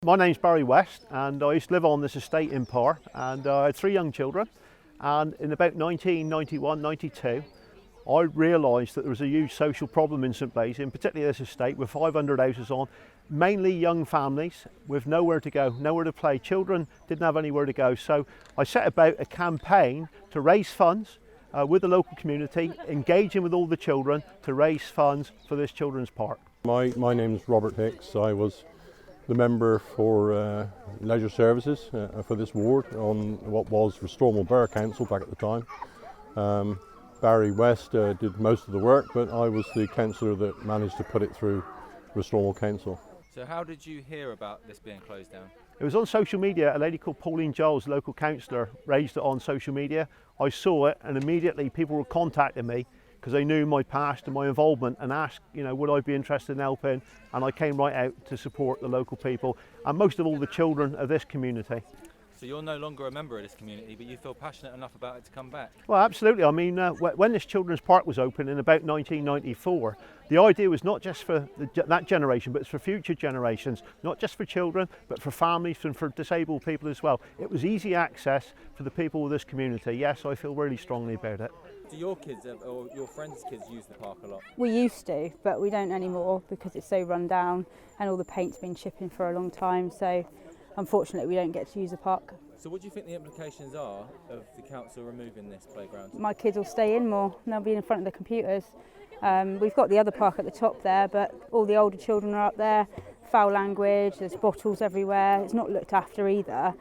My name's Barry West and I used to live on this estate in Parr, and I had 3 young children, and in about 1991-92 I realised that there was a huge social problem in St Blaise, in particular this estate with 500 houses on, mainly young families with nowhere to go, nowhere to play. Children didn't have anywhere to go, so I set about a campaign to raise funds with the local community, engaging with all the children to raise funds for this children's park. My name is Robert Hicks. I was the member for Leisure Services for this ward on what was Restormel Borough Council back at the time. Barry West did most of the work, but I was the councillor that managed to put it through Restormel Council. So how did you hear about this being closed down? It was on social media. A lady called Pauline Giles, local councillor, raised it on social media. I saw it and immediately people were contacting me because they knew my past and my involvement and asked, would I be interested in helping? And I came right out to support the local people and most of all the children of this community. So you're no longer a member of this community, but you feel passionate enough about it to come back? Well, absolutely. I mean, when this children's park was opened in about 1994, the idea was not just for that generation, but it's for future generations, not just for children, but for families and for disabled people as well. It was easy access for the people of this community. Yes, I feel really strongly about it. Do your kids or your friends' kids use the park a lot? We used to, but we don't anymore because it's so run down and all the paint's been chipping for a long time. So unfortunately we don't get to use the park. So what do you think the implications are of the council removing this playground? My kids will stay in more and they'll be in front of the computers. We've got the other park at the top there, but all the older children are up there. Foul language, there's bottles everywhere, it's not looked after either.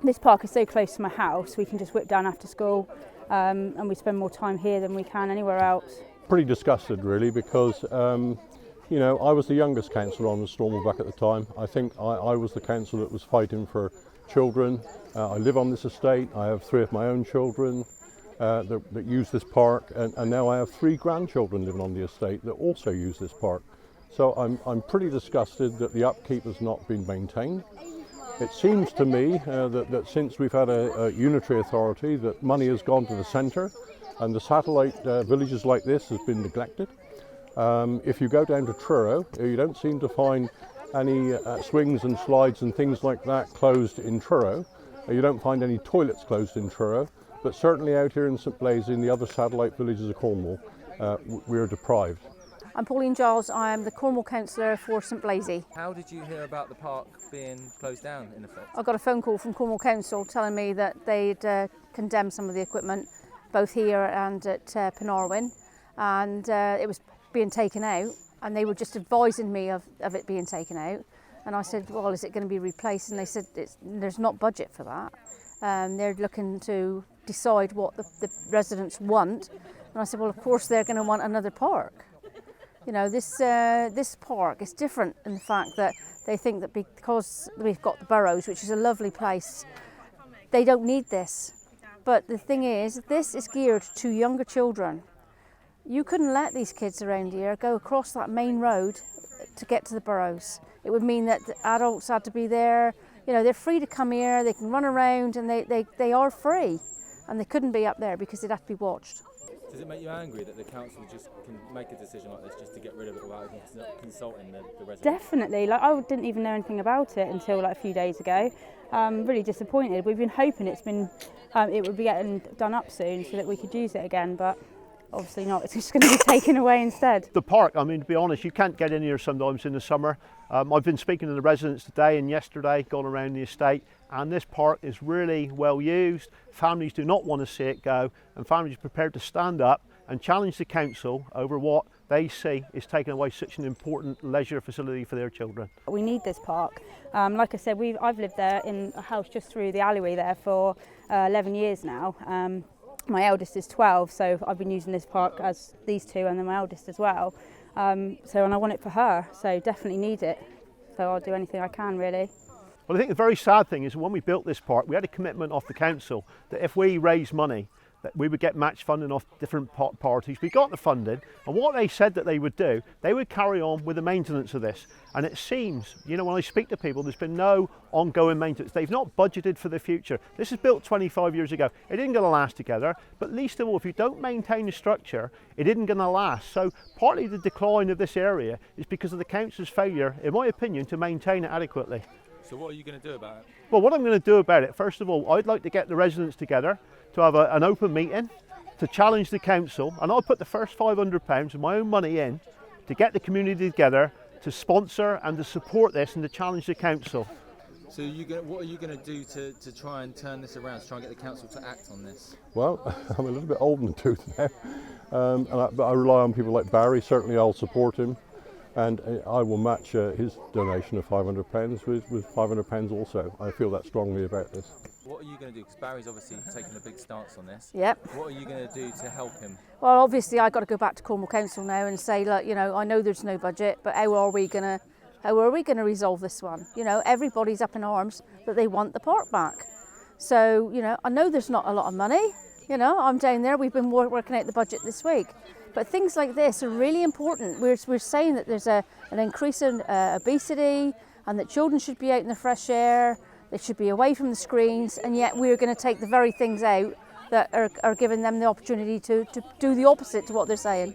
This park is so close to my house, we can just whip down after school. And we spend more time here than we can anywhere else. Pretty disgusted really because I was the youngest councillor on Restormel back at the time. I think I was the councillor that was fighting for children. I live on this estate. I have 3 of my own children that use this park, and now I have 3 grandchildren living on the estate that also use this park. So I'm pretty disgusted that the upkeep has not been maintained. It seems to me that since we've had a unitary authority, that money has gone to the centre and the satellite villages like this has been neglected. If you go down to Truro, you don't seem to find any swings and slides and things like that closed in Truro. You don't find any toilets closed in Truro, but certainly out here in St Blaise, in the other satellite villages of Cornwall, we're deprived. I'm Pauline Giles, I'm the Cornwall councillor for St Blaise. How did you hear about the park being closed down in effect? I got a phone call from Cornwall Council telling me that they'd condemned some of the equipment, both here and at Penarwyn, and it was being taken out, and they were just advising me of it being taken out. And I said, well, is it going to be replaced? And they said, there's not budget for that. They're looking to decide what the residents want. And I said, well, of course they're going to want another park. This park is different in the fact that they think that because we've got the Burrows, which is a lovely place, they don't need this. But the thing is, this is geared to younger children. You couldn't let these kids around here go across that main road to get to the Burrows. It would mean that the adults had to be there. They're free to come here, they can run around, and they are free. And they couldn't be up there because they'd have to be watched. Does it make you angry that the council just can make a decision like this just to get rid of it without consulting the residents? Definitely. I didn't even know anything about it until a few days ago. Really disappointed. We've been hoping it would be getting done up soon so that we could use it again, but obviously not. It's just going to be taken away instead. The park, to be honest, you can't get in here sometimes in the summer. I've been speaking to the residents today and yesterday, gone around the estate, and this park is really well used. Families do not want to see it go, and families are prepared to stand up and challenge the council over what they see is taking away such an important leisure facility for their children. We need this park. Like I said, I've lived there in a house just through the alleyway there for 11 years now. My eldest is 12, so I've been using this park as these 2 and then my eldest as well. And I want it for her, so definitely need it. So I'll do anything I can, really. Well, I think the very sad thing is when we built this park, we had a commitment off the council that if we raise money, that we would get match funding off different parties. We got the funding, and what they said that they would do, they would carry on with the maintenance of this. And it seems, you know, when I speak to people, there's been no ongoing maintenance. They've not budgeted for the future. This is built 25 years ago. It isn't going to last together, but least of all, if you don't maintain the structure, it isn't going to last. So partly the decline of this area is because of the council's failure, in my opinion, to maintain it adequately. So what are you going to do about it? Well, what I'm going to do about it, first of all, I'd like to get the residents together to have an open meeting, to challenge the council, and I'll put the first £500 of my own money in to get the community together to sponsor and to support this and to challenge the council. So what are you going to do to try and turn this around, to try and get the council to act on this? Well, I'm a little bit old in the tooth now, but I rely on people like Barry. Certainly I'll support him, and I will match his donation of £500 with £500 also. I feel that strongly about this. What are you going to do? Because Barry's obviously taking a big stance on this. Yep. What are you going to do to help him? Well, obviously I've got to go back to Cornwall Council now and say, look, you know, I know there's no budget, but how are we going to resolve this one? You know, everybody's up in arms that they want the park back. So, you know, I know there's not a lot of money. You know, I'm down there. We've been working out the budget this week. But things like this are really important. We're saying that there's an increase in obesity, and that children should be out in the fresh air. They should be away from the screens, and yet we're going to take the very things out that are giving them the opportunity to do the opposite to what they're saying.